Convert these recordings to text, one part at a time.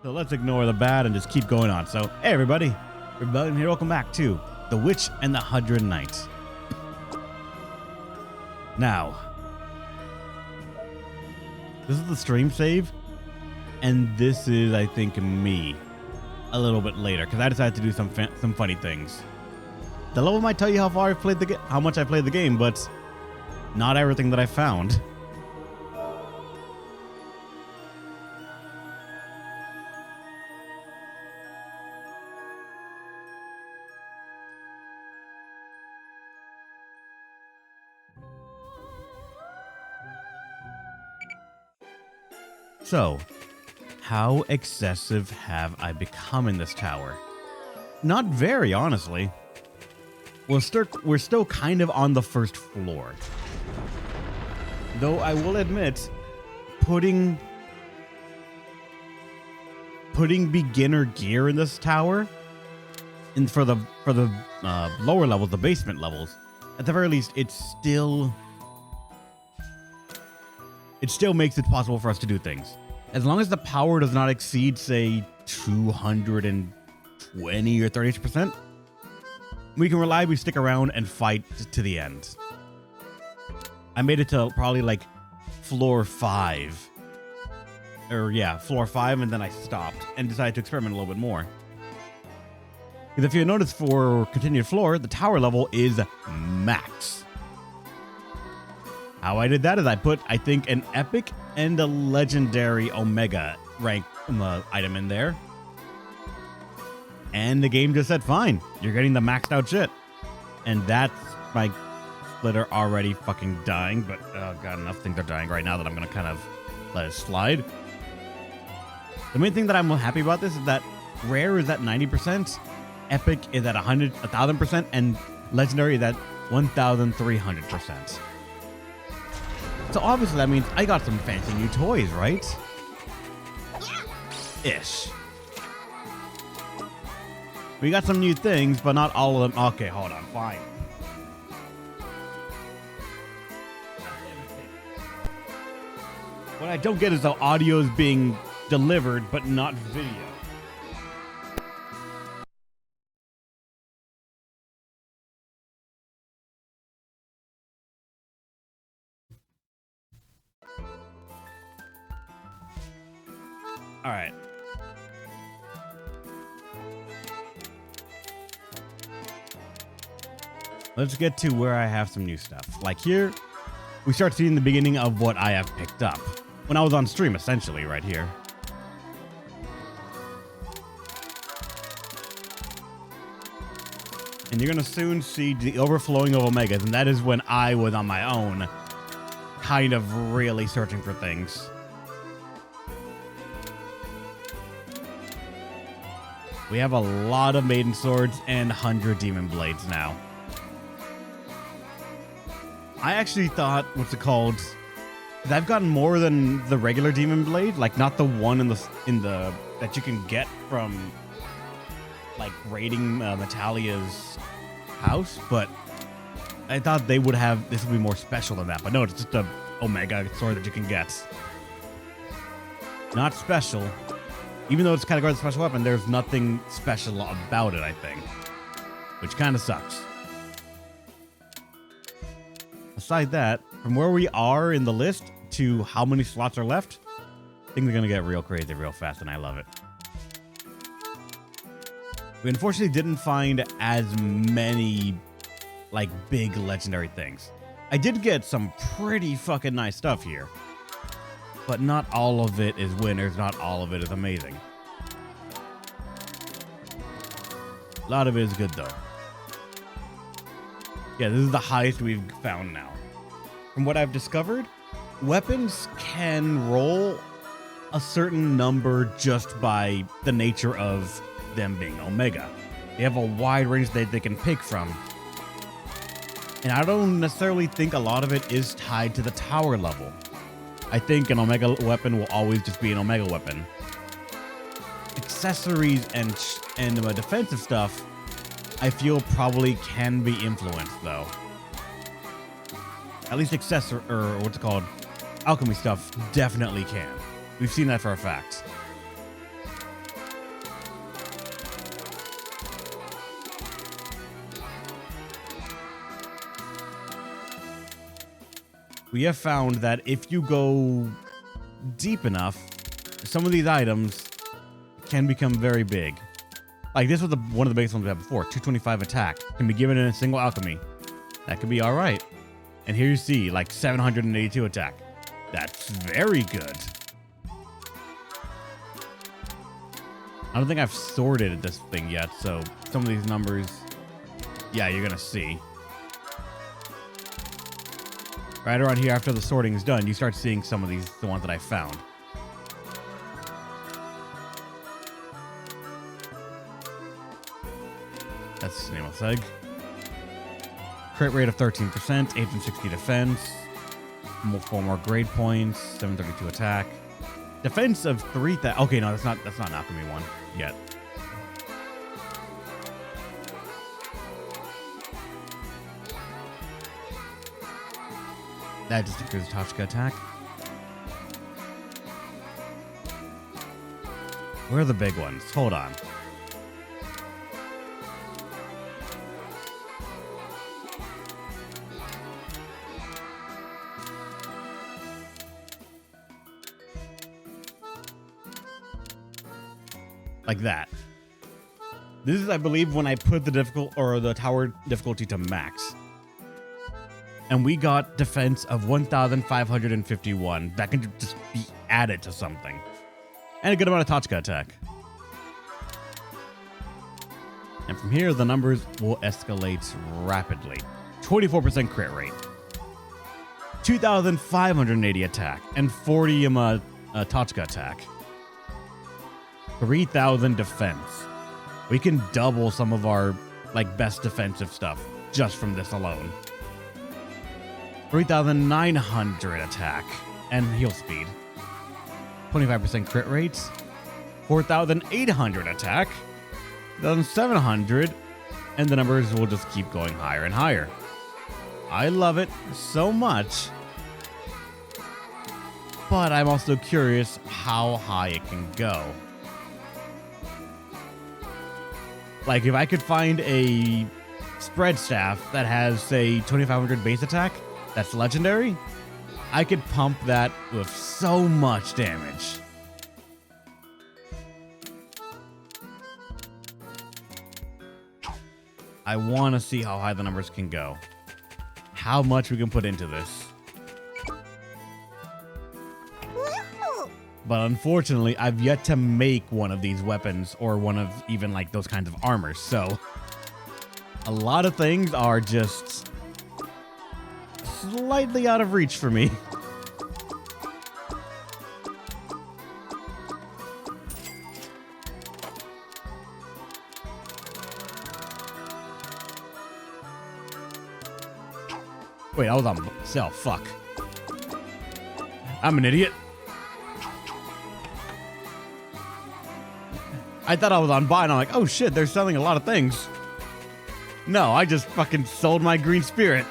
So let's ignore the bad and just keep going on. So, hey everybody, Rebellion here. Welcome back to The Witch and the 100 Knights. Now, this is the stream save, and this is, I think, me a little bit later because I decided to do some funny things. The level might tell you how far I played the how much I played the game, but not everything that I found. So, how excessive have I become in this tower? Not very, honestly. We're still kind of on the first floor. Though I will admit, putting beginner gear in this tower, and for the lower levels, the basement levels, at the very least, it still makes it possible for us to do things. As long as the power does not exceed, say, 220 or 30%, we can reliably stick around and fight to the end. I made it to probably like floor 5. Or yeah, floor 5, and then I stopped and decided to experiment a little bit more. Because if you notice, for continued floor, the tower level is max. How I did that is I put, I think, an epic and a legendary Omega rank item in there. And the game just said, fine, you're getting the maxed out shit. And that's my splitter already fucking dying. But, oh god, enough things are dying right now that I'm going to kind of let it slide. The main thing that I'm happy about this is that rare is at 90%, epic is at 1,000%, and legendary is at 1,300%. So obviously that means I got some fancy new toys, right? Ish. We got some new things, but not all of them. Okay, hold on, fine. What I don't get is the audio is being delivered, but not video. All right. Let's get to where I have some new stuff. Like here, we start seeing the beginning of what I have picked up when I was on stream, essentially, right here. And you're going to soon see the overflowing of Omegas, and that is when I was on my own, kind of really searching for things. We have a lot of Maiden Swords and 100 Demon Blades now. I actually thought, what's it called? I've gotten more than the regular Demon Blade, like not the one in the that you can get from like raiding Natalia's house, but I thought they would have this would be more special than that. But no, it's just a Omega sword that you can get. Not special. Even though it's categorized as a special weapon, there's nothing special about it, I think. Which kind of sucks. Aside that, from where we are in the list to how many slots are left, things are going to get real crazy real fast, and I love it. We unfortunately didn't find as many, like, big legendary things. I did get some pretty fucking nice stuff here. But not all of it is winners, not all of it is amazing. A lot of it is good, though. Yeah, this is the highest we've found now. From what I've discovered, weapons can roll a certain number just by the nature of them being Omega. They have a wide range that they can pick from. And I don't necessarily think a lot of it is tied to the tower level. I think an Omega weapon will always just be an Omega weapon. Accessories and defensive stuff, I feel probably can be influenced, though. At least alchemy stuff definitely can. We've seen that for a fact. we have found that if you go deep enough, some of these items can become very big. Like this was one of the biggest ones we had before. 225 attack can be given in a single alchemy. That could be all right. And here you see like 782 attack. That's very good. I don't think I've sorted this thing yet, so some of these numbers, yeah, you're gonna see. Right around here after the sorting is done, you start seeing some of these, the ones that I found. That's nameless egg. Crit rate of 13%, 860 defense, 4 more grade points, 732 attack. Defense of 3,000. Okay, no, that's not an alchemy one yet. That just increases Tochka attack. Where are the big ones? Hold on. Like that. This is, I believe, when I put the tower difficulty to max. And we got defense of 1,551. That can just be added to something. And a good amount of Tochka attack. And from here, the numbers will escalate rapidly. 24% crit rate. 2,580 attack. And 40 Tochka attack. 3,000 defense. We can double some of our best defensive stuff just from this alone. 3,900 attack and heal speed. 25% crit rates. 4,800 attack. 1,700, and the numbers will just keep going higher and higher. I love it so much, but I'm also curious how high it can go. Like, if I could find a spread staff that has, say, 2,500 base attack, that's legendary, I could pump that with so much damage. I want to see how high the numbers can go. How much we can put into this. But unfortunately, I've yet to make one of these weapons or one of even those kinds of armor. So a lot of things are just slightly out of reach for me. Wait, I was on sale. Fuck. I'm an idiot. I thought I was on buy, and I'm like, oh shit, they're selling a lot of things. No, I just fucking sold my green spirit.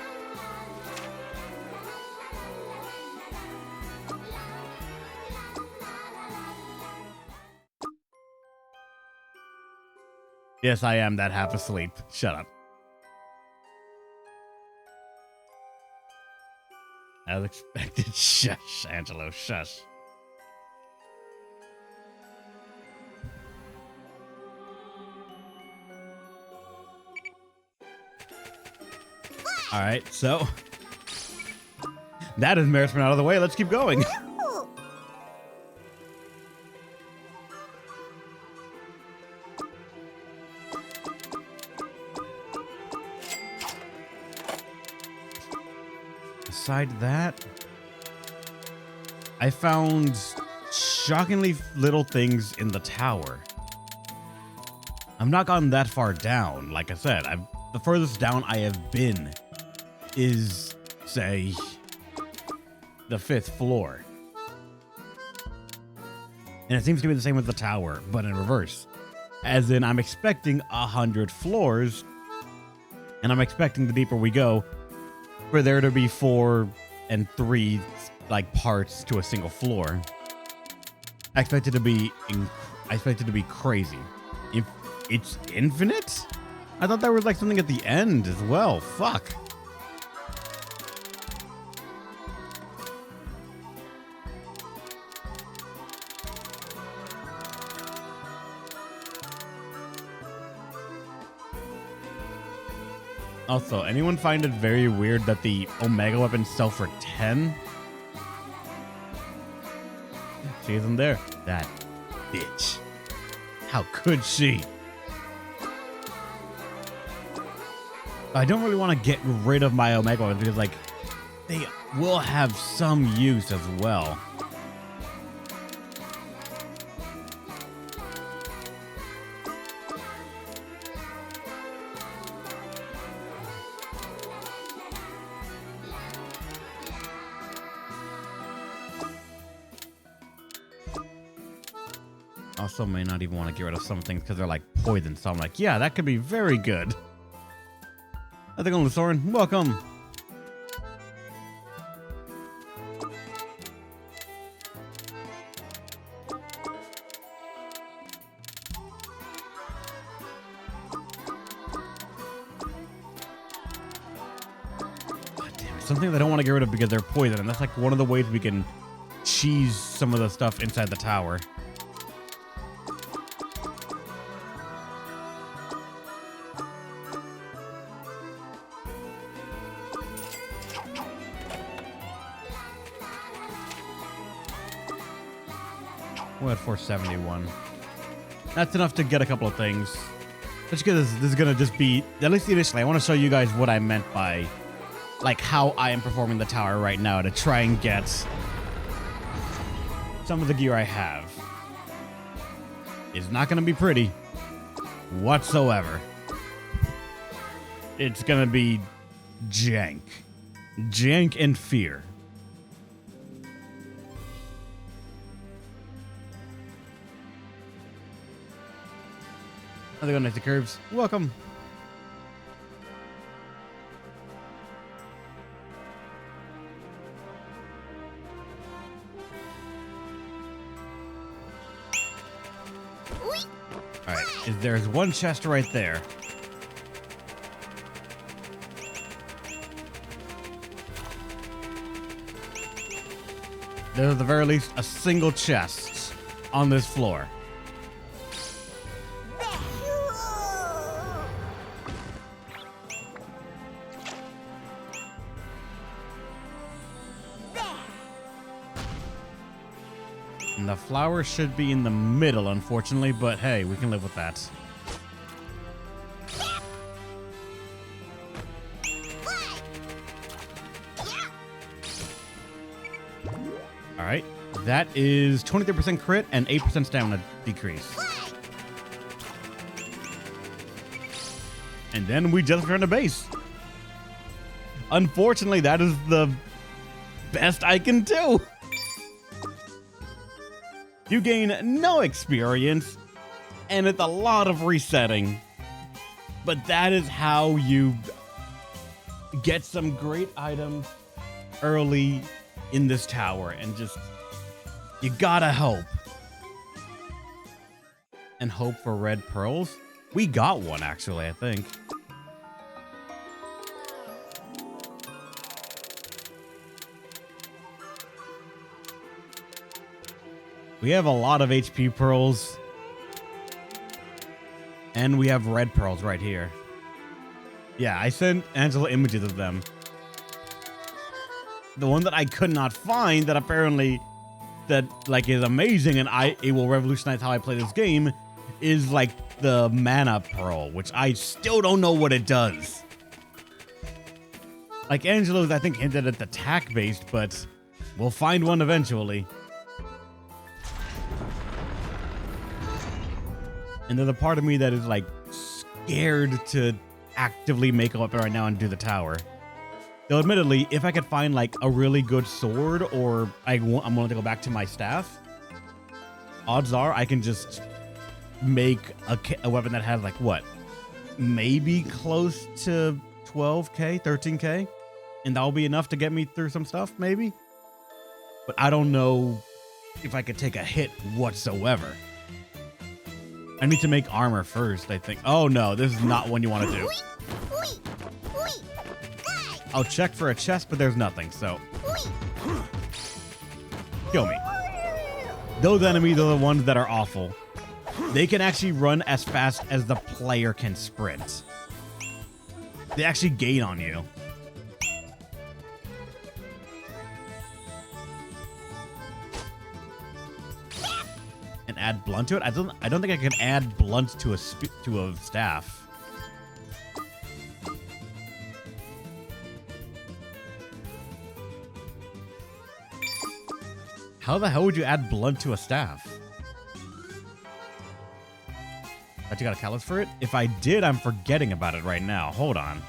Yes, I am that half asleep. Shut up. As expected. Shush, Angelo, shush. All right, so that embarrassment out of the way. Let's keep going. Aside that, I found shockingly little things in the tower. I've not gotten that far down. Like I said, the furthest down I have been is, say, the 5th floor. And it seems to be the same with the tower, but in reverse. As in, I'm expecting 100 floors, and I'm expecting the deeper we go, for there to be 4 and 3 parts to a single floor. I expect it to be crazy. If it's infinite? I thought there was something at the end as well. Fuck. Also, anyone find it very weird that the Omega weapons sell for 10? She isn't there. That bitch. How could she? I don't really want to get rid of my Omega weapons because, like, they will have some use as well. Also may not even want to get rid of some things because they're like poison. So I'm like, yeah, that could be very good. How's it going, Lusorin? Welcome. God damn it. Something that I don't want to get rid of because they're poison. And that's like one of the ways we can cheese some of the stuff inside the tower. We're at 471. That's enough to get a couple of things. Let's get this. This is gonna just be, at least initially, I want to show you guys what I meant by, like, how I am performing the tower right now to try and get some of the gear I have. It's not gonna be pretty whatsoever. It's gonna be jank. Jank and fear. How's it going, Nice Curves? Welcome. Alright, there's one chest right there. There's at the very least a single chest on this floor. And the flower should be in the middle, unfortunately, but hey, we can live with that. Alright, that is 23% crit and 8% stamina decrease. And then we just returned to base. Unfortunately, that is the best I can do. You gain no experience, and it's a lot of resetting. But that is how you get some great items early in this tower, and just, you gotta hope. And hope for red pearls? We got one, actually, I think. We have a lot of HP pearls. And we have red pearls right here. Yeah, I sent Angela images of them. The one that I could not find that apparently that like is amazing and it will revolutionize how I play this game is like the mana pearl, which I still don't know what it does. Like Angela's, I think, hinted at the attack based, but we'll find one eventually. And there's a part of me that is like scared to actively make a weapon right now and do the tower. Though admittedly, if I could find like a really good sword, or I'm willing to go back to my staff, odds are I can just make a weapon that has like what? Maybe close to 12k, 13k. And that'll be enough to get me through some stuff, maybe. But I don't know if I could take a hit whatsoever. I need to make armor first, I think. Oh no, this is not one you want to do. I'll check for a chest, but there's nothing, so. Kill me. Those enemies are the ones that are awful. They can actually run as fast as the player can sprint. They actually gain on you. And add blunt to it? I don't think I can add blunt to a staff. How the hell would you add blunt to a staff? But you got a callus for it? If I did, I'm forgetting about it right now. Hold on.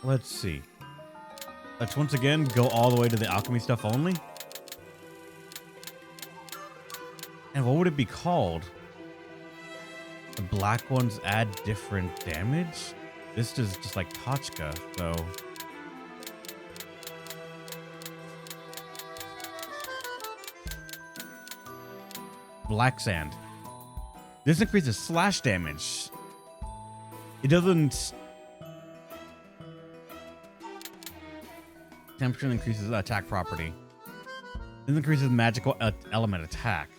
Let's see. Let's once again go all the way to the alchemy stuff only. And what would it be called? The black ones add different damage? This is just like Tachka, so... Black sand. This increases slash damage. It doesn't... Temperature increases attack property. This increases magical element attack.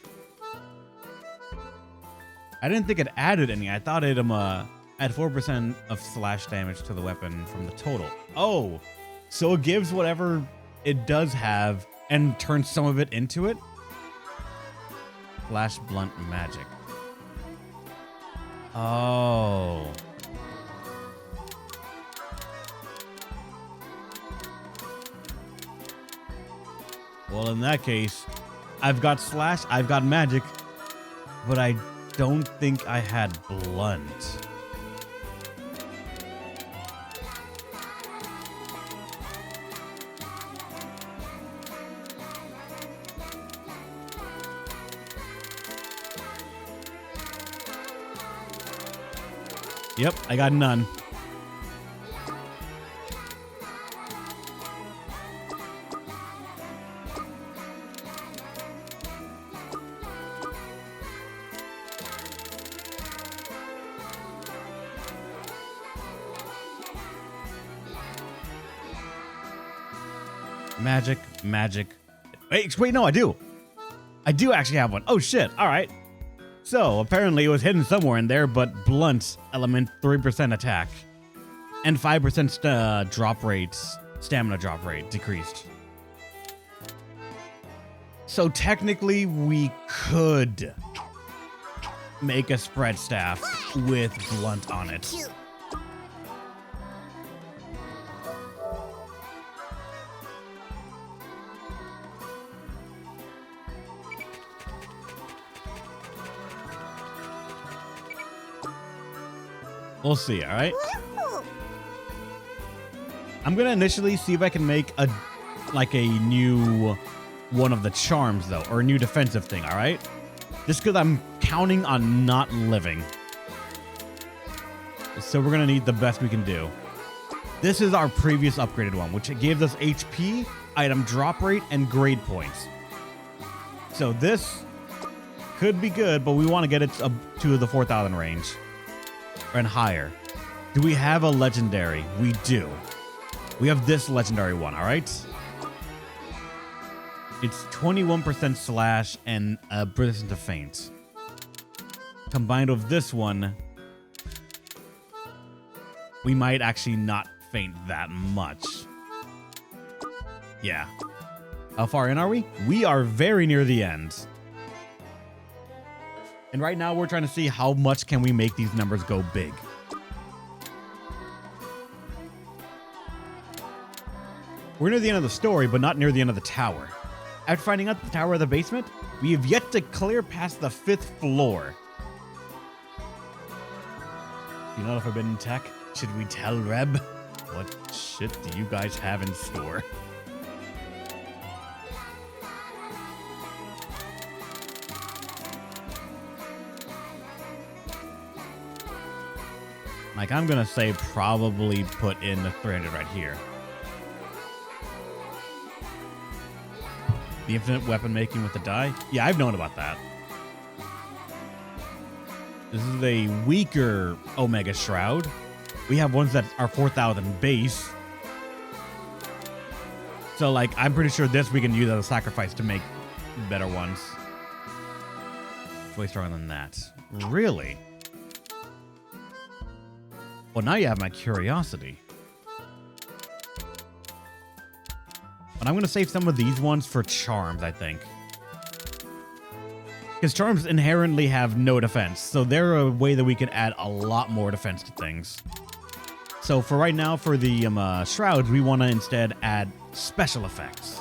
I didn't think it added any. I thought it add 4% of slash damage to the weapon from the total. Oh, so it gives whatever it does have and turns some of it into it? Flash blunt magic. Oh. Well, in that case, I've got slash, I've got magic, but I don't think I had blunt. Yep, I got none. Magic. Wait, no, I do. I do actually have one. Oh, shit. All right. So, apparently it was hidden somewhere in there, but blunt element, 3% attack. And 5% drop rates, stamina drop rate decreased. So, technically, we could make a spread staff with blunt on it. We'll see, all right? I'm gonna initially see if I can make a new one of the charms though, or a new defensive thing, all right? Just because I'm counting on not living. So we're gonna need the best we can do. This is our previous upgraded one, which gave us HP, item drop rate, and grade points. So this could be good, but we want to get it up to the 4,000 range. And higher. Do we have a legendary? We do. We have this legendary one, all right? It's 21% slash and resistance to feint. Combined with this one, we might actually not feint that much. Yeah. How far in are we? We are very near the end. And right now we're trying to see how much can we make these numbers go big. We're near the end of the story, but not near the end of the tower. After finding out the tower of the basement, we have yet to clear past the 5th floor. You know, forbidden tech? Should we tell Reb? What shit do you guys have in store? Like, I'm gonna say probably put in the 300 right here. The infinite weapon making with the die? Yeah, I've known about that. This is a weaker Omega Shroud. We have ones that are 4,000 base. So, like, I'm pretty sure this we can use as a sacrifice to make better ones. way stronger than that. Really? Well, now you have my curiosity. But I'm going to save some of these ones for charms, I think. Because charms inherently have no defense, so they're a way that we can add a lot more defense to things. So for right now, for the shrouds, we want to instead add special effects.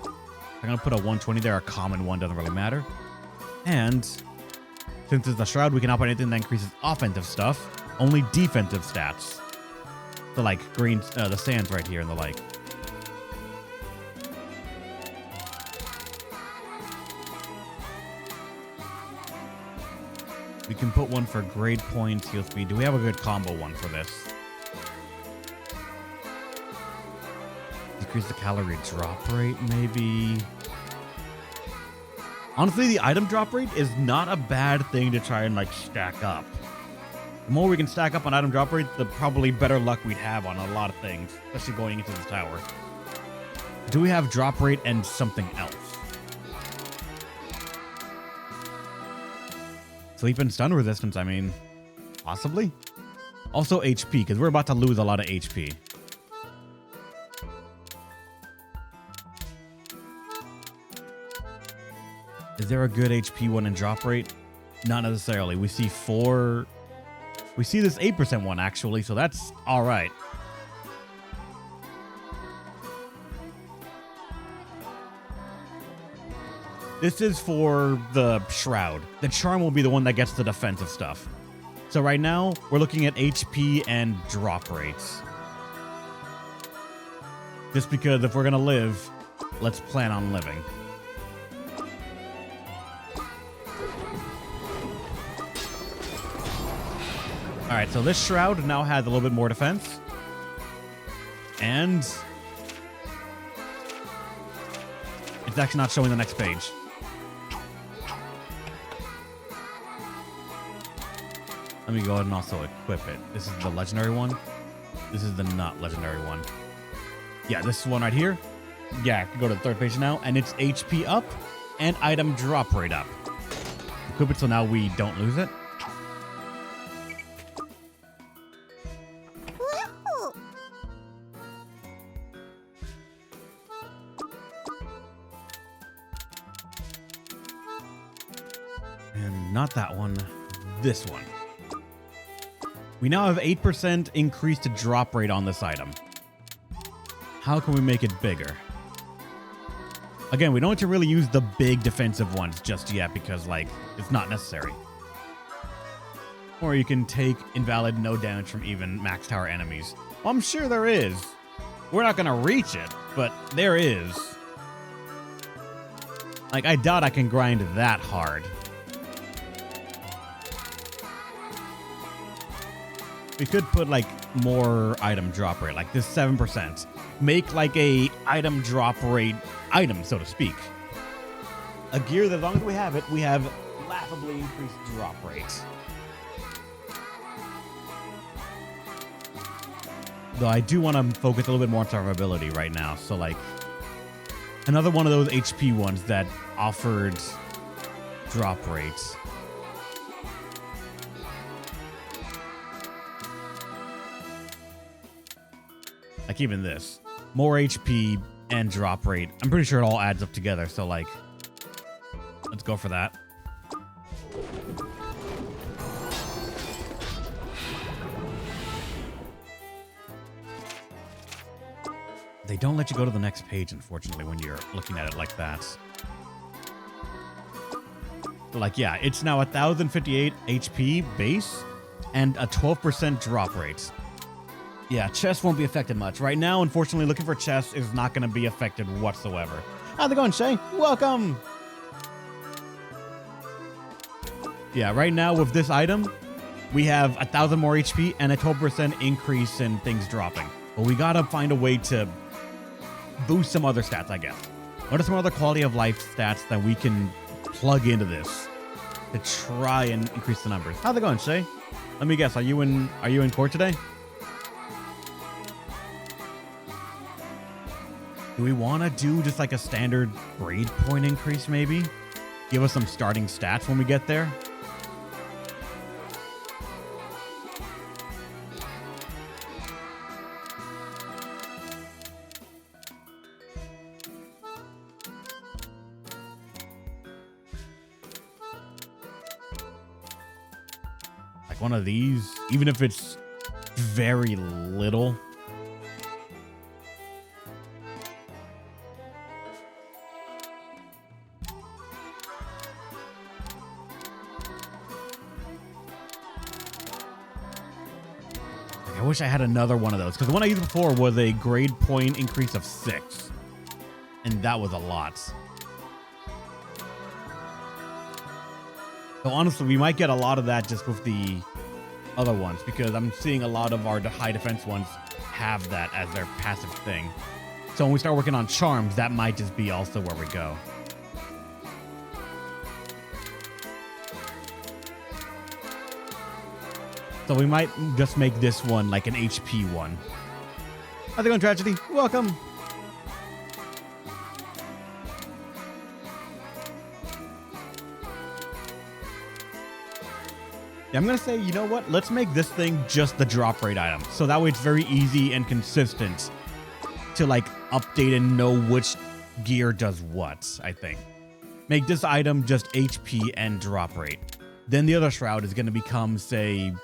I'm going to put a 120 there, a common one, doesn't really matter. And since it's a shroud, we can operate anything that increases offensive stuff, only defensive stats. So like green, the sands right here and the like. We can put one for grade points, heal speed. Do we have a good combo one for this? Decrease the calorie drop rate, maybe. Honestly, the item drop rate is not a bad thing to try and like stack up. The more we can stack up on item drop rate, the probably better luck we'd have on a lot of things, especially going into the tower. Do we have drop rate and something else? Sleep and stun resistance, I mean, possibly. Also HP, because we're about to lose a lot of HP. Is there a good HP one in drop rate? Not necessarily. We see we see this 8% one actually, so that's all right. This is for the shroud. The charm will be the one that gets the defensive stuff. So right now, we're looking at HP and drop rates. Just because if we're gonna live, let's plan on living. All right, so this shroud now has a little bit more defense. And it's actually not showing the next page. Let me go ahead and also equip it. This is the legendary one. This is the not legendary one. Yeah, this one right here. Yeah, I can go to the third page now, and it's HP up and item drop rate up. Equip it so now we don't lose it. And not that one, this one. We now have 8% increased drop rate on this item. How can we make it bigger? Again, we don't need to really use the big defensive ones just yet because, like, it's not necessary. Or you can take invalid no damage from even max tower enemies. Well, I'm sure there is. We're not going to reach it, but there is. Like, I doubt I can grind that hard. We could put like more item drop rate, like this 7%. Make like a item drop rate item, so to speak. A gear that as long as we have it, we have laughably increased drop rates. Though I do want to focus a little bit more on survivability right now. So like another one of those HP ones that offered drop rates. Like even this, more HP and drop rate. I'm pretty sure it all adds up together. So like, let's go for that. They don't let you go to the next page, unfortunately, when you're looking at it like that. So like, yeah, it's now 1,058 HP base and a 12% drop rate. Yeah, chest won't be affected much. Right now, unfortunately, looking for chest is not going to be affected whatsoever. How's it going, Shay? Welcome! Yeah, right now with this item, we have 1,000 more HP and a 12% increase in things dropping. But we got to find a way to boost some other stats, I guess. What are some other quality of life stats that we can plug into this to try and increase the numbers? How's it going, Shay? Let me guess, are you in court today? Do we want to do just like a standard grade point increase, maybe? give us some starting stats when we get there. Like one of these, even if it's very little. I wish I had another one of those, because the one I used before was a grade point increase of 6, and that was a lot. So honestly, we might get a lot of that just with the other ones, because I'm seeing a lot of our high defense ones have that as their passive thing. So when we start working on charms, that might just be also where we go. So we might just make this one like an HP one. How's it going, Tragedy? Welcome. Yeah, I'm going to say, you know what? Let's make this thing just the drop rate item. So that way it's very easy and consistent to like update and know which gear does what, I think. Make this item just HP and drop rate. Then the other shroud is going to become, say,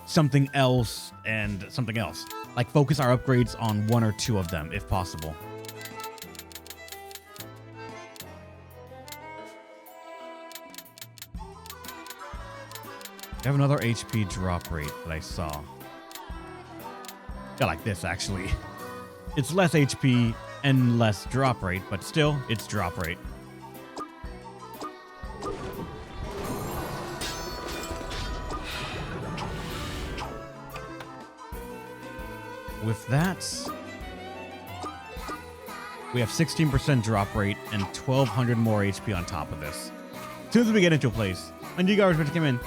something else and something else. Like focus our upgrades on 1 or 2 of them if possible. I have another HP drop rate that I saw. Yeah, like this actually. It's less HP and less drop rate, but still it's drop rate. With that, we have 16% drop rate and 1,200 more HP on top of this. As soon as we get into a place, and you guys came in,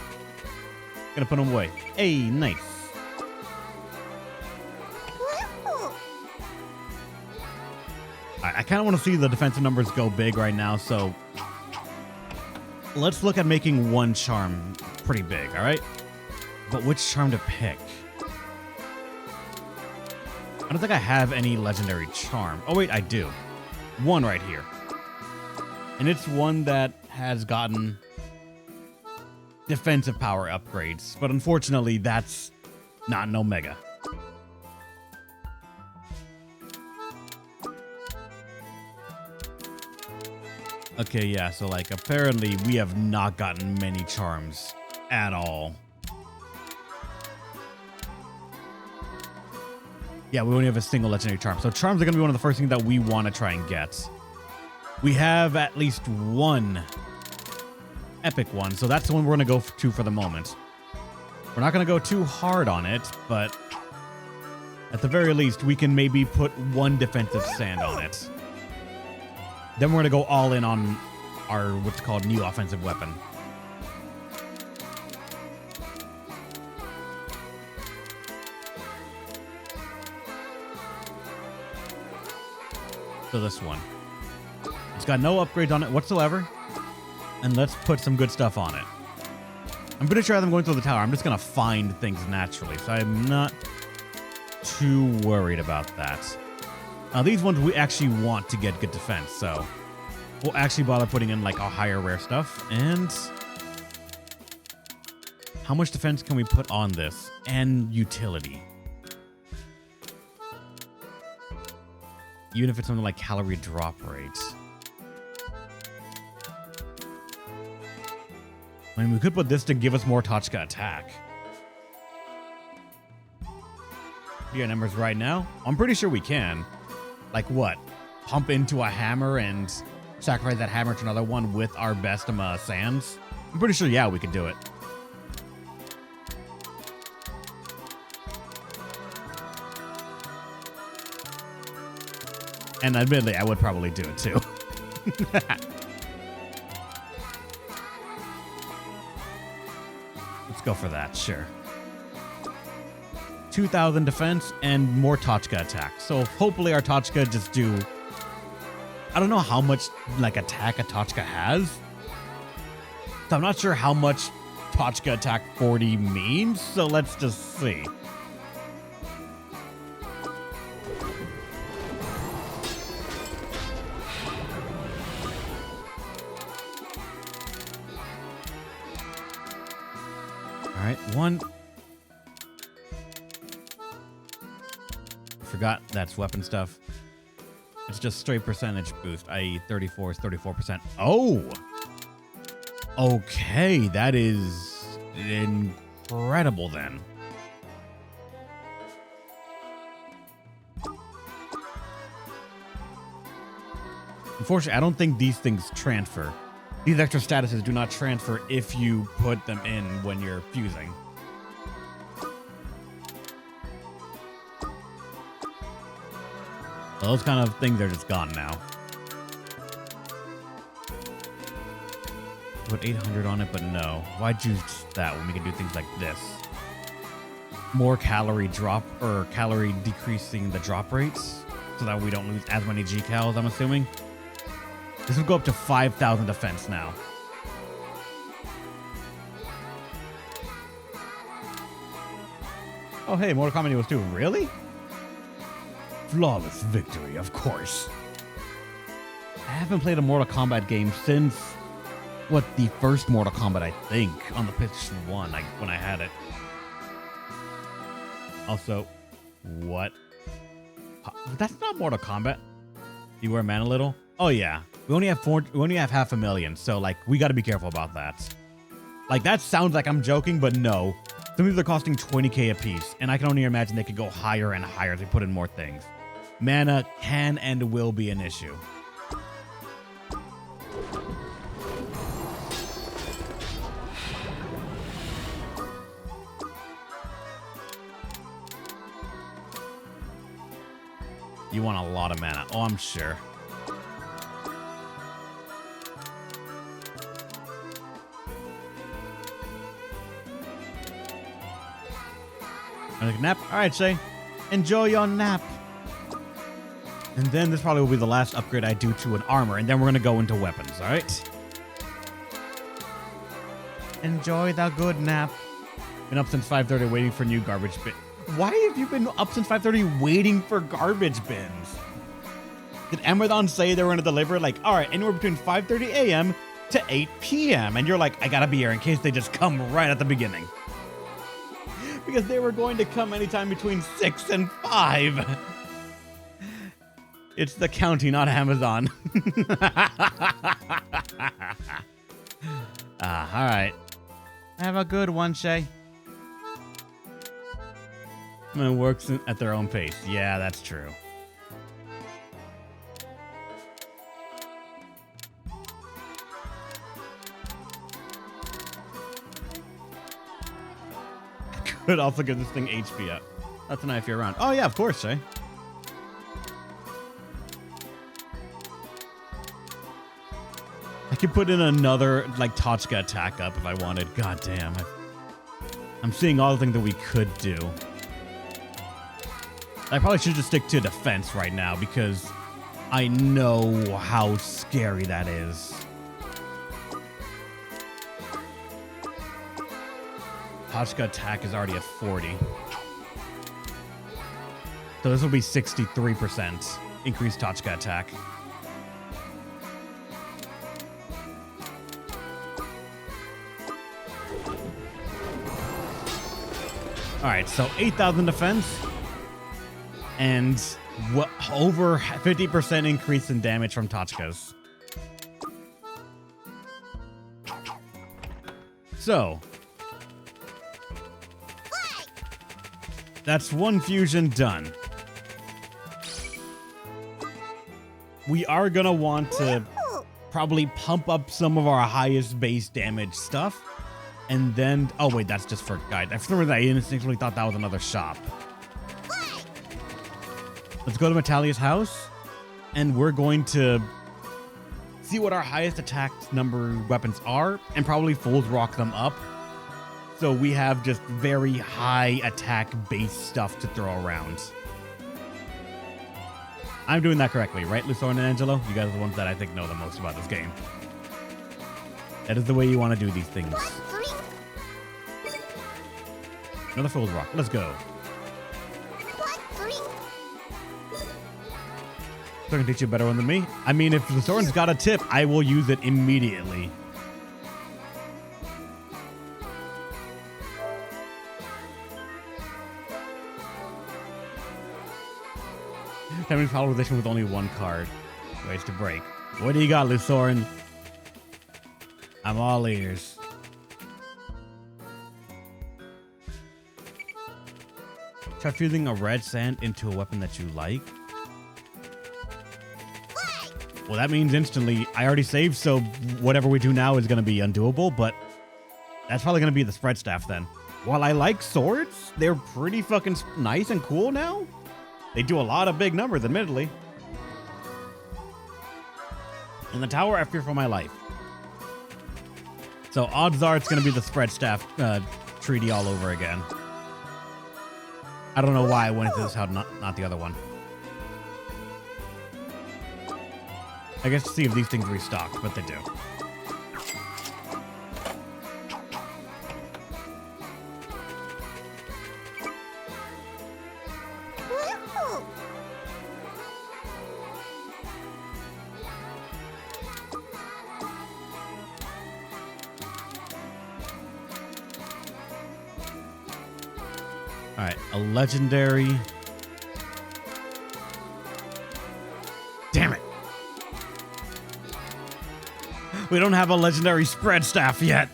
gonna put them away. Hey, nice. I kind of want to see the defensive numbers go big right now, so let's look at making one charm pretty big, all right? But which charm to pick? I don't think I have any legendary charm. Oh, wait, I do. One right here. And it's one that has gotten defensive power upgrades. But unfortunately, that's not an Omega. Okay, yeah, so like apparently we have not gotten many charms at all. Yeah, we only have a single legendary charm. So charms are going to be one of the first things that we want to try and get. We have at least one epic one, so that's the one we're going to go to for the moment. We're not going to go too hard on it, but at the very least, we can maybe put one defensive sand on it. Then we're going to go all in on our what's called new offensive weapon. So this one. It's got no upgrades on it whatsoever. And let's put some good stuff on it. I'm pretty sure as I'm going through the tower, I'm just going to find things naturally. So I'm not too worried about that. Now, these ones we actually want to get good defense. So we'll actually bother putting in like a higher rare stuff. And how much defense can we put on this? And utility. Even if it's something like calorie drop rates. I mean, we could put this to give us more Tachka attack. Yeah, numbers right now. I'm pretty sure we can. Like what? Pump into a hammer and sacrifice that hammer to another one with our best sands? I'm pretty sure, yeah, we could do it. And admittedly, I would probably do it too. Let's go for that, sure. 2,000 defense and more Tachka attack. So hopefully our Tachka just do... I don't know how much like attack a Tachka has, So I'm not sure how much Tochka attack 40 means, so let's just see. All right, one. Forgot that's weapon stuff. It's just straight percentage boost, i.e. 34 is 34%. Oh! Okay, that is incredible then. Unfortunately, I don't think these things transfer. These extra statuses do not transfer if you put them in when you're fusing. Those kind of things are just gone now. Put 800 on it, but no. Why'd you choose that when we can do things like this? More calorie drop, or calorie decreasing the drop rates so that we don't lose as many G-cals, I'm assuming. This will go up to 5,000 defense now. Oh, hey, Mortal Kombat was 2. Really? Flawless victory, of course. I haven't played a Mortal Kombat game since, what, the first Mortal Kombat, I think, on the PS1, when I had it. Also, what? That's not Mortal Kombat. You wear man a little? Oh yeah, we only have 500,000, so like we got to be careful about that. Like that sounds like I'm joking, but no. Some of these are costing 20k a piece, and I can only imagine they could go higher and higher as they put in more things. Mana can and will be an issue. You want a lot of mana. Oh, I'm sure. Nap. All right, Shay. Enjoy your nap. And then this probably will be the last upgrade I do to an armor, and then we're going to go into weapons, all right? Enjoy the good nap. Been up since 5:30 waiting for new garbage bin. Why have you been up since 5:30 waiting for garbage bins? Did Amazon say they were going to deliver, like, all right, anywhere between 5:30 a.m. to 8 p.m.? And you're like, I got to be here in case they just come right at the beginning. Because they were going to come anytime between 6 and 5. It's the county, not Amazon. All right. Have a good one, Shay. It works at their own pace. Yeah, that's true. Could also give this thing HP up. That's a knife you're around. Oh yeah, of course, Shay. I could put in another like Tochka attack up if I wanted. God damn. I'm seeing all the things that we could do. I probably should just stick to defense right now because I know how scary that is. Tochka attack is already at 40. So this will be 63% increased Tochka attack. All right, so 8,000 defense and over 50% increase in damage from Tochkas. So that's one fusion done. We are going to want to probably pump up some of our highest base damage stuff. And then, oh wait, that's just for guide. For some reason, I instinctively thought that was another shop. Let's go to Metalia's house. And we're going to see what our highest attack number weapons are. And probably full rock them up. So we have just very high attack base stuff to throw around. I'm doing that correctly, right, Luthorn and Angelo? You guys are the ones that I think know the most about this game. That is the way you want to do these things. Another fool's rock. Let's go. So I can teach you a better one than me. I mean, if the Soren's got a tip, I will use it immediately. Having polarization with only one card. Ways to break. What do you got, Lusorin? I'm all ears. Try fusing a red sand into a weapon that you like. Well, that means instantly, I already saved, so whatever we do now is going to be undoable, but that's probably going to be the spread staff then. While I like swords, they're pretty fucking nice and cool now. They do a lot of big numbers, admittedly. In the tower, I fear for my life. So odds are it's going to be the spread staff treaty all over again. I don't know why I went into this how not the other one. I guess to see if these things restock, but they do. All right, a legendary. Damn it. We don't have a legendary spread staff yet.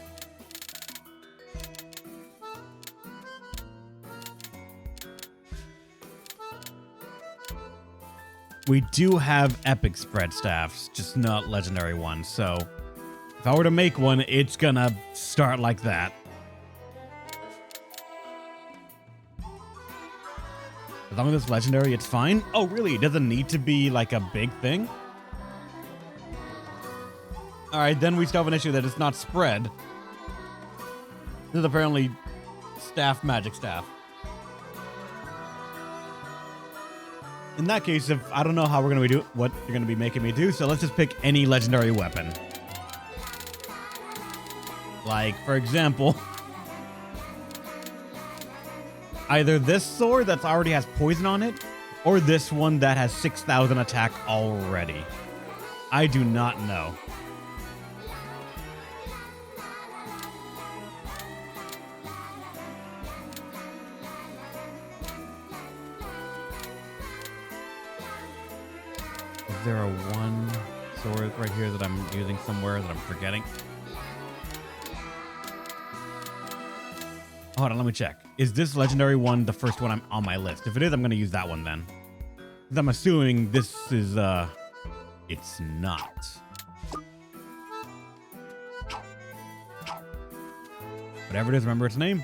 We do have epic spread staffs, just not legendary ones. So if I were to make one, it's gonna start like that. As long as it's legendary, it's fine. Oh, really? It doesn't need to be like a big thing? All right, then we still have an issue that it's not spread. This is apparently staff, magic staff. In that case, if I don't know how we're going to do what you're going to be making me do, so let's just pick any legendary weapon. Like, for example, either this sword that already has poison on it, or this one that has 6,000 attack already. I do not know. Is there a one sword right here that I'm using somewhere that I'm forgetting? Hold on, let me check. Is this legendary one the first one I'm on my list? If it is, I'm going to use that one then. 'Cause I'm assuming this is, it's not. Whatever it is, remember its name?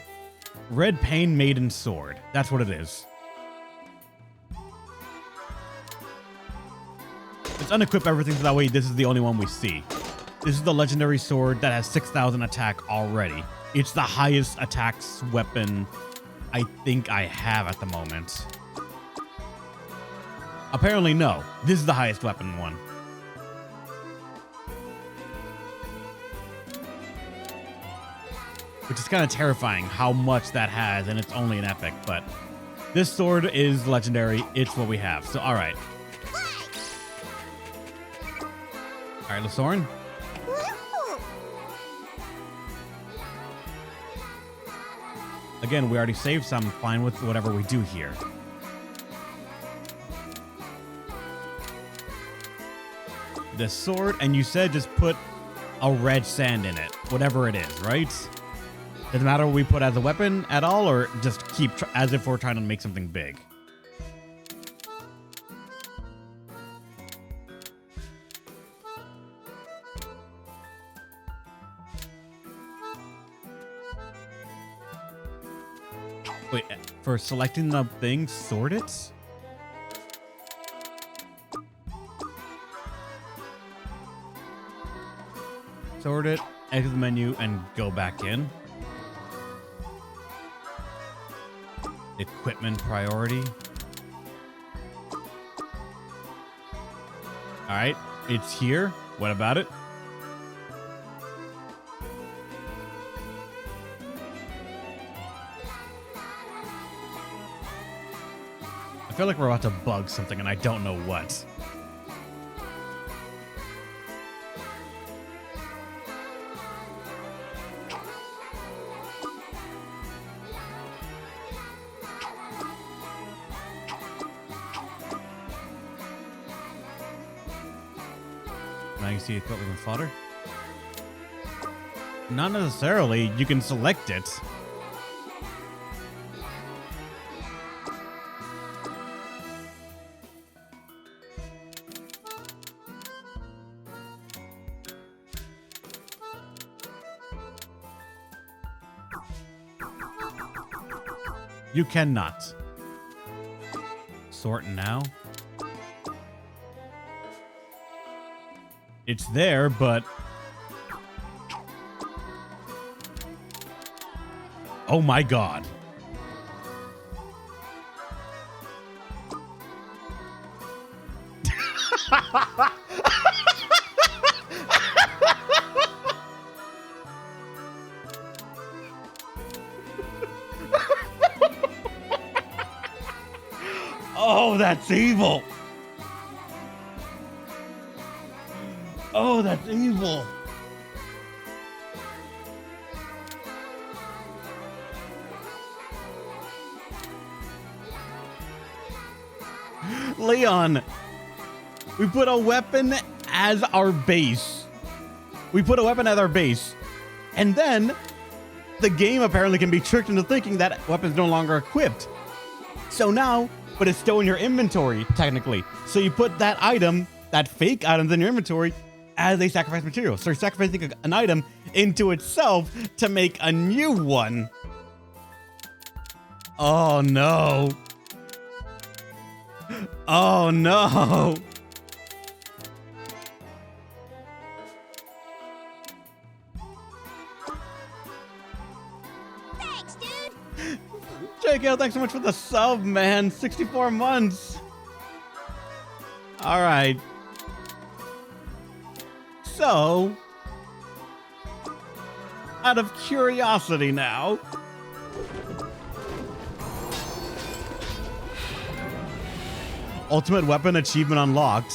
Red Pain Maiden Sword. That's what it is. Let's unequip everything so that way this is the only one we see. This is the legendary sword that has 6,000 attack already. It's the highest attacks weapon I think I have at the moment. Apparently, no. This is the highest weapon one. Which is kind of terrifying how much that has, and it's only an epic, but this sword is legendary. It's what we have. So, all right. All right, Lusorin. Again, we already saved, so I'm fine with whatever we do here. The sword, and you said just put a red sand in it, whatever it is, right? Doesn't matter what we put as a weapon at all, or just keep as if we're trying to make something big. Wait, for selecting the thing, sort it? Sort it, exit the menu, and go back in. Equipment priority. All right, it's here. What about it? feel like we're about to bug something and I don't know what. Now you see equipment and fodder? Not necessarily. You can select it. You cannot. Sort now. It's there, but... Oh my god. Oh, that's evil. Oh, that's evil. Leon, we put a weapon as our base. We put a weapon as our base. And then the game apparently can be tricked into thinking that weapon's no longer equipped. So now, but it's still in your inventory, technically. So you put that item, that fake item in your inventory as a sacrifice material. So you're sacrificing an item into itself to make a new one. Oh no. Oh no. Thanks, dude. JK, thanks so much for the sub, man. 64 months. All right. So, out of curiosity now, ultimate weapon achievement unlocked.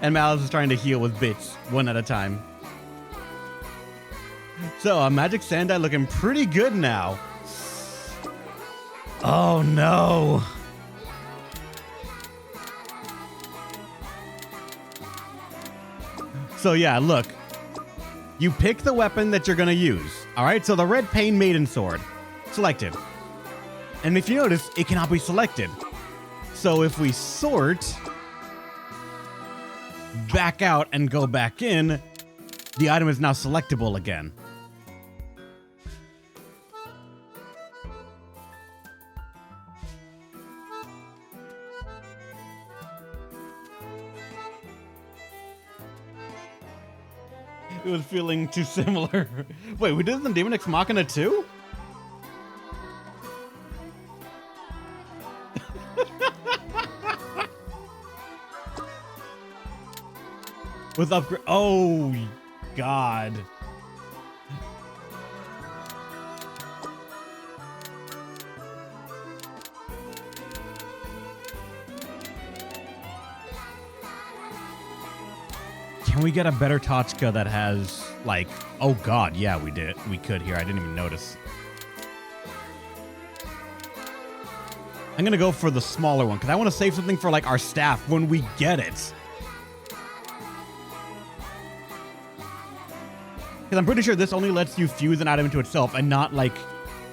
And Malice is trying to heal with bits, one at a time. So, a magic sandite looking pretty good now. Oh no. So yeah, look. You pick the weapon that you're gonna use. Alright, so the red Pain Maiden Sword. Selected. And if you notice, it cannot be selected. So if we sort, back out and go back in, the item is now selectable again. It was feeling too similar. Wait, we did the Demon Ex Machina too? With upgrade. Oh, God. Can we get a better Tachka that has, like, oh god, yeah, we did. We could here. I didn't even notice. I'm gonna go for the smaller one, because I want to save something for, like, our staff when we get it. Because I'm pretty sure this only lets you fuse an item into itself and not, like,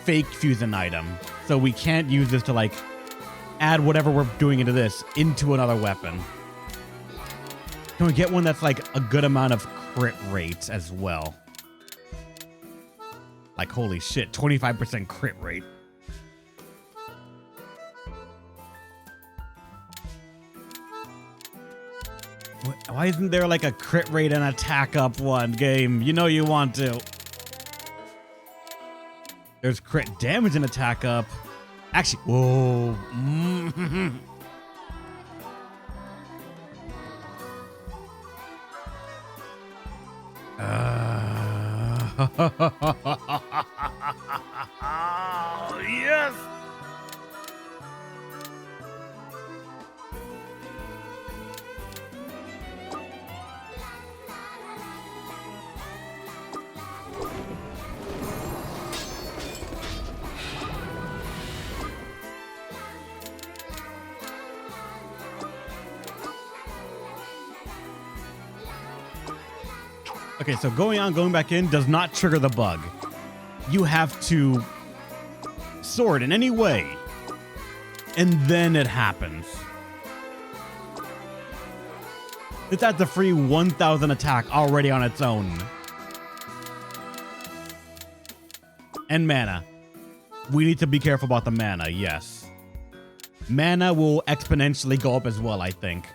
fake fuse an item. So we can't use this to, like, add whatever we're doing into this into another weapon. Can we get one that's like a good amount of crit rate as well? Like, holy shit, 25% crit rate. Why isn't there like a crit rate and attack up one game? You know you want to. There's crit damage and attack up. Actually, whoa. Oh, yes. Okay, so going back in does not trigger the bug. You have to sword in any way, and then it happens. It's at the free 1,000 attack already on its own. And mana. We need to be careful about the mana, yes. Mana will exponentially go up as well, I think,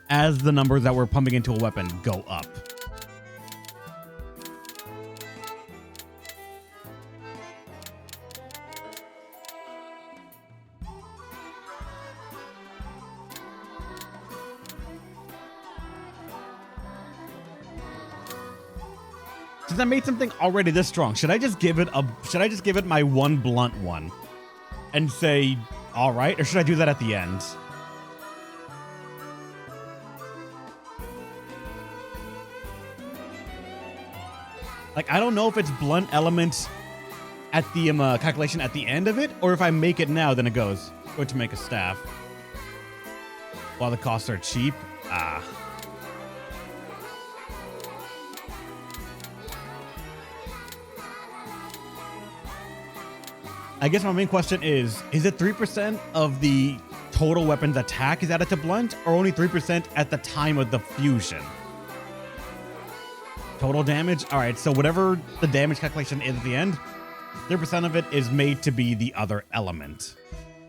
as the numbers that we're pumping into a weapon go up. Since I made something already this strong, should I just give it my one blunt one and say, all right, or should I do that at the end? Like, I don't know if it's blunt element at the calculation at the end of it, or if I make it now, then it goes. Going to make a staff. While the costs are cheap. Ah. I guess my main question is it 3% of the total weapon's attack is added to blunt, or only 3% at the time of the fusion? Total damage? All right, so whatever the damage calculation is at the end, 3% of it is made to be the other element.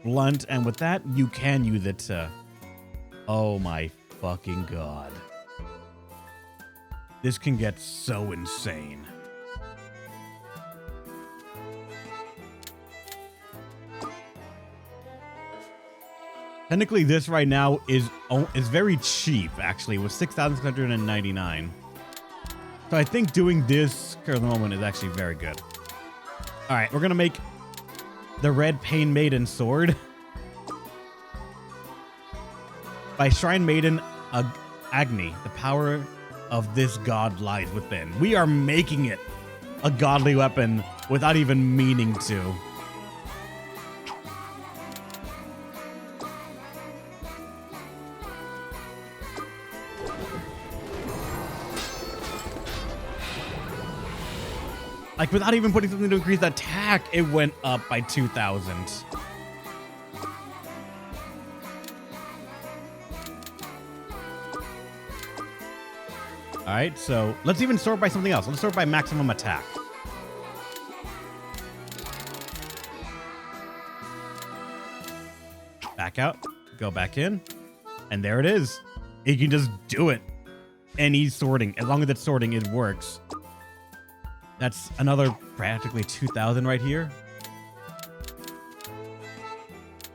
Blunt, and with that, you can use it to... Oh my fucking god. This can get so insane. Technically, this right now is very cheap, actually, with 6,699. So I think doing this for the moment is actually very good. All right, we're going to make the Red Pain Maiden sword. By Shrine Maiden Agni, the power of this god lies within. We are making it a godly weapon without even meaning to. Like, without even putting something to increase attack, it went up by 2,000. All right, so let's even sort by something else. Let's sort by maximum attack. Back out, go back in, and there it is. You can just do it. Any sorting, as long as it's sorting, it works. That's another practically 2,000 right here.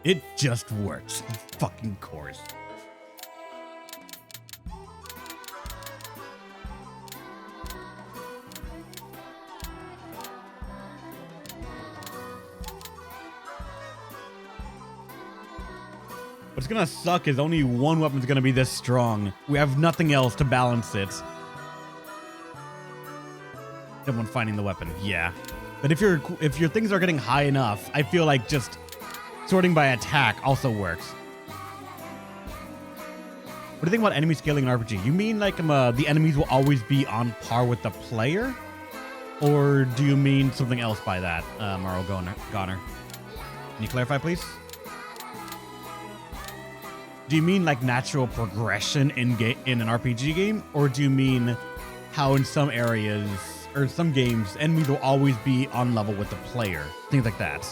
It just works. Of fucking course. What's gonna suck is only one weapon's gonna be this strong. We have nothing else to balance it. Someone finding the weapon, yeah. But if your things are getting high enough, I feel like just sorting by attack also works. What do you think about enemy scaling in RPG? You mean like the enemies will always be on par with the player? Or do you mean something else by that, Marl Goner? Can you clarify, please? Do you mean like natural progression in an RPG game? Or do you mean how in some areas or some games, enemies will always be on level with the player? Things like that.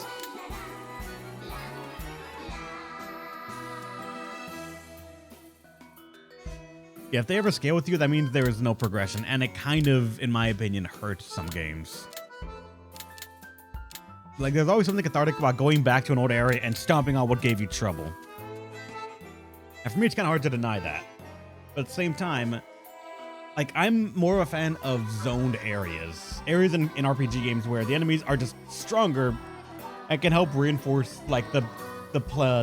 Yeah, if they ever scale with you, that means there is no progression, and it kind of, in my opinion, hurts some games. Like, there's always something cathartic about going back to an old area and stomping on what gave you trouble. And for me, it's kind of hard to deny that. But at the same time, like, I'm more of a fan of zoned areas. Areas in RPG games where the enemies are just stronger and can help reinforce, like, the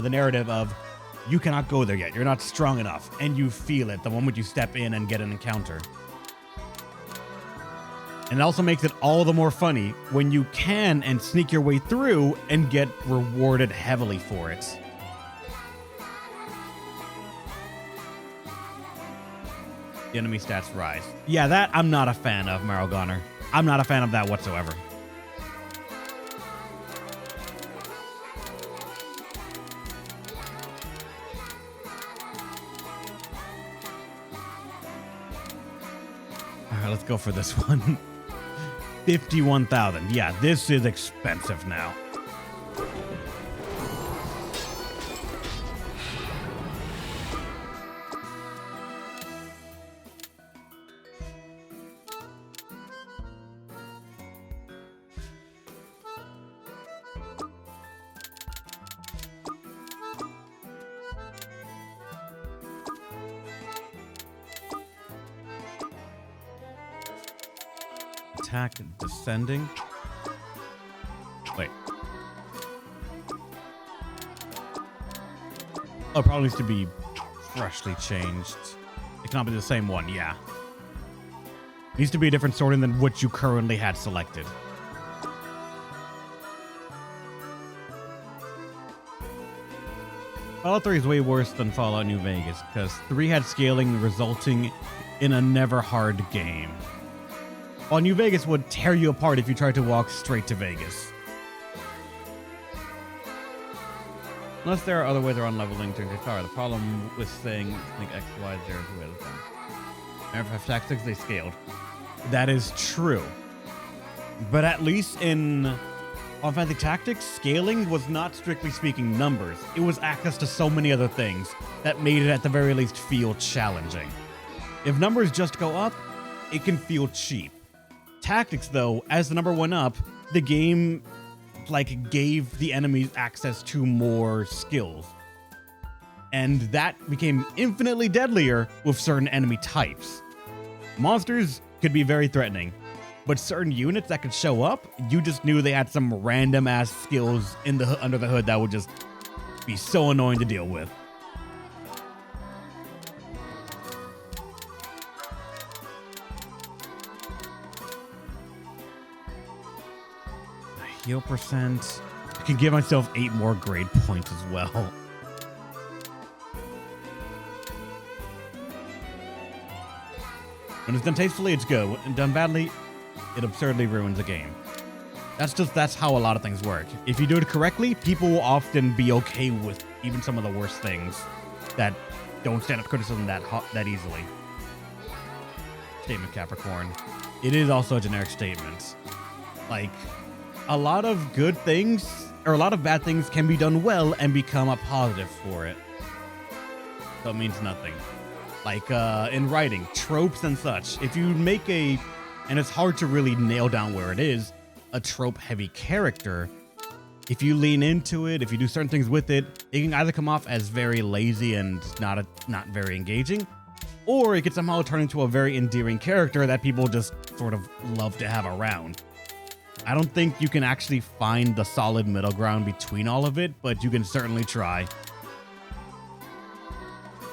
narrative of, you cannot go there yet, you're not strong enough, and you feel it the moment you step in and get an encounter. And it also makes it all the more funny when you can and sneak your way through and get rewarded heavily for it. The enemy stats rise. Yeah, that I'm not a fan of, Meryl Goner. I'm not a fan of that whatsoever. All right, let's go for this one. 51,000. Yeah, this is expensive now. Attack descending. Wait. Oh, it probably needs to be freshly changed. It cannot be the same one, yeah. It needs to be a different sorting than what you currently had selected. Fallout 3 is way worse than Fallout New Vegas, because 3 had scaling resulting in a never hard game. While New Vegas would tear you apart if you tried to walk straight to Vegas. Unless there are other ways around leveling to your car. The problem with saying think X, Y, 0 is the way to go. Remember, for tactics, they scaled. That is true. But at least in Final Fantasy Tactics, scaling was not strictly speaking numbers. It was access to so many other things that made it at the very least feel challenging. If numbers just go up, it can feel cheap. Tactics, though, as the number went up, the game gave the enemies access to more skills. And that became infinitely deadlier with certain enemy types. Monsters could be very threatening, but certain units that could show up, you just knew they had some random ass skills in the under the hood that would just be so annoying to deal with. Heal percent. I can give myself 8 more grade points as well. When it's done tastefully, it's good. When done badly, it absurdly ruins the game. That's how a lot of things work. If you do it correctly, people will often be okay with even some of the worst things that don't stand up to criticism that easily. Statement, Capricorn. It is also a generic statement. Like, a lot of good things, or a lot of bad things can be done well and become a positive for it. So it means nothing. Like in writing, tropes and such. If you make and it's hard to really nail down where it is, a trope-heavy character, if you lean into it, if you do certain things with it, it can either come off as very lazy and not very engaging, or it could somehow turn into a very endearing character that people just sort of love to have around. I don't think you can actually find the solid middle ground between all of it, but you can certainly try.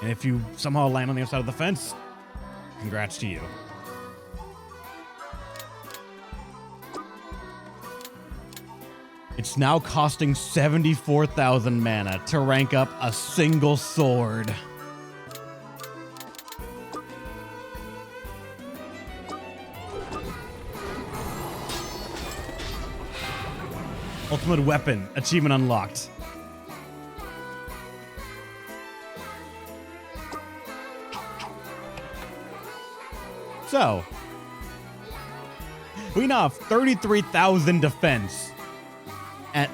And if you somehow land on the other side of the fence, congrats to you. It's now costing 74,000 mana to rank up a single sword. Ultimate weapon, achievement unlocked. So, we now have 33,000 defense. At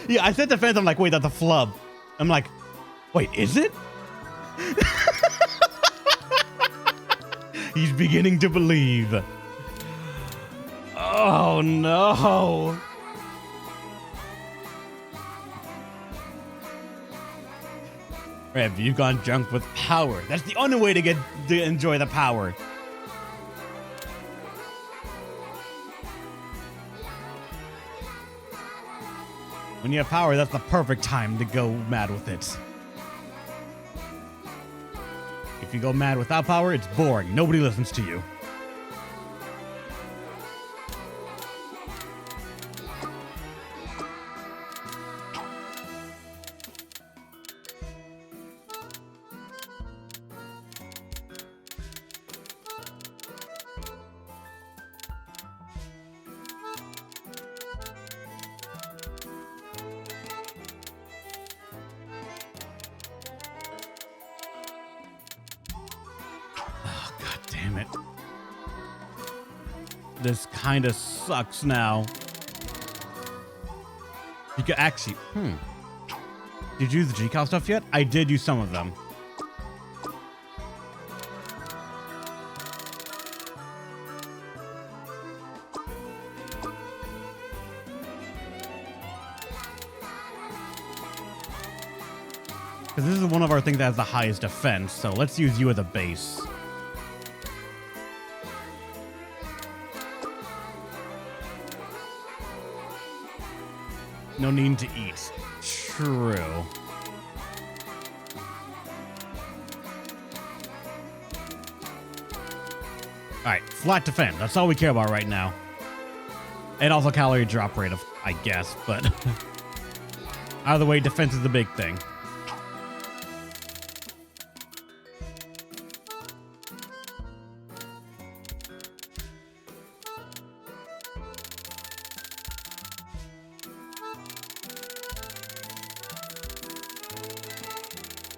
yeah, I said defense. I'm like, wait, that's a flub. I'm like, wait, is it? beginning to believe. Oh no. Rev, you've gone drunk with power. That's the only way to enjoy the power. When you have power, that's the perfect time to go mad with it. If you go mad without power, it's boring. Nobody listens to you. Damn it. This kind of sucks now. You could actually... Did you use the G-Cal stuff yet? I did use some of them. Because this is one of our things that has the highest defense, so let's use you as a base. No need to eat. True. Alright, flat defense. That's all we care about right now. And also calorie drop rate, I guess, but... Either way, defense is the big thing.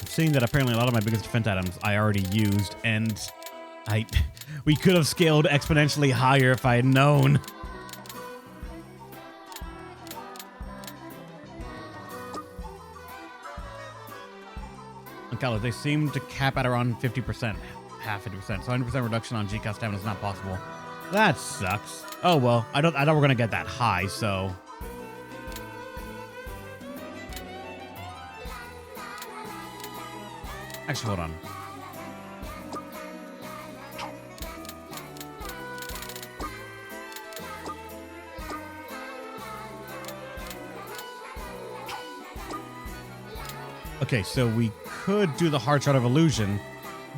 Seeing that apparently a lot of my biggest defense items I already used, and we could have scaled exponentially higher if I had known. Okay, they seem to cap at around 50%, half 50%, so 100% reduction on G-Cal stamina is not possible. That sucks. Oh well, I don't we're gonna get that high, so. Actually, hold on. Okay, so we could do the Hard Shot of Illusion,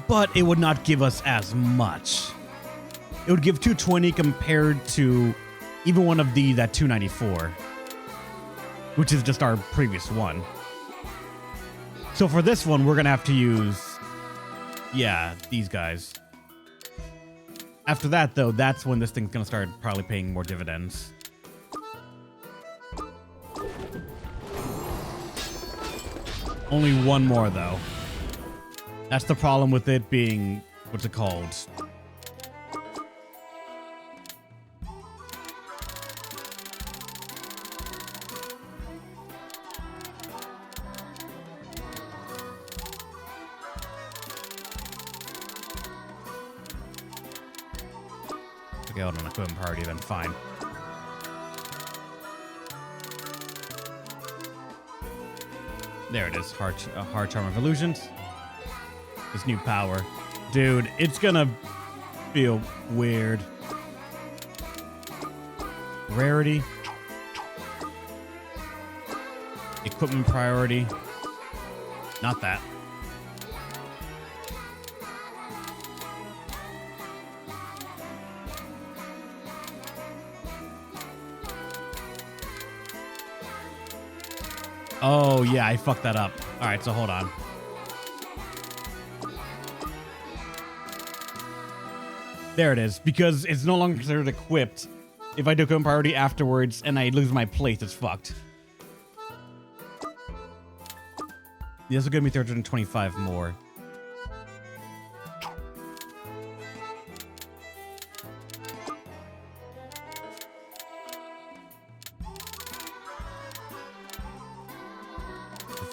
but it would not give us as much. It would give 220 compared to even one of these at 294, which is just our previous one. So for this one, we're going to have to use, yeah, these guys. After that, though, that's when this thing's going to start probably paying more dividends. Only one more, though. That's the problem with it being, what's it called? Okay, hold on, equipment priority, then fine. There it is, Hard Charm of Illusions. This new power. Dude, it's gonna feel weird. Rarity. Equipment priority. Not that. Oh, yeah, I fucked that up. All right, so hold on. There it is, because it's no longer considered equipped. If I do equipment priority afterwards and I lose my place, it's fucked. This will give me 325 more.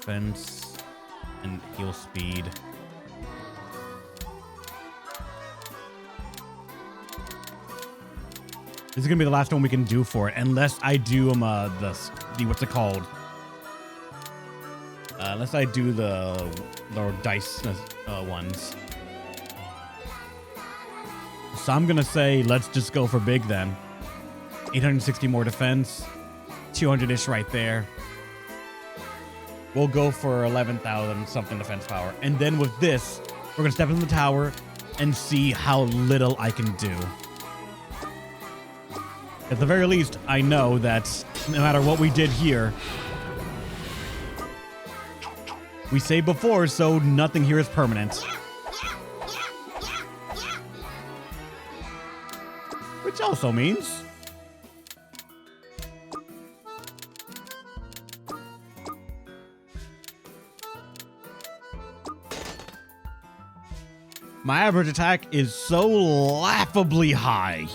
Defense and heal speed. This is gonna be the last one we can do for it, unless I do the what's it called? Unless I do the dice ones. So I'm gonna say let's just go for big then. 860 more defense, 200-ish right there. We'll go for 11,000 something defense power, and then with this, we're gonna step into the tower and see how little I can do. At the very least, I know that no matter what we did here, we saved before, so nothing here is permanent. Which also means my average attack is so laughably high.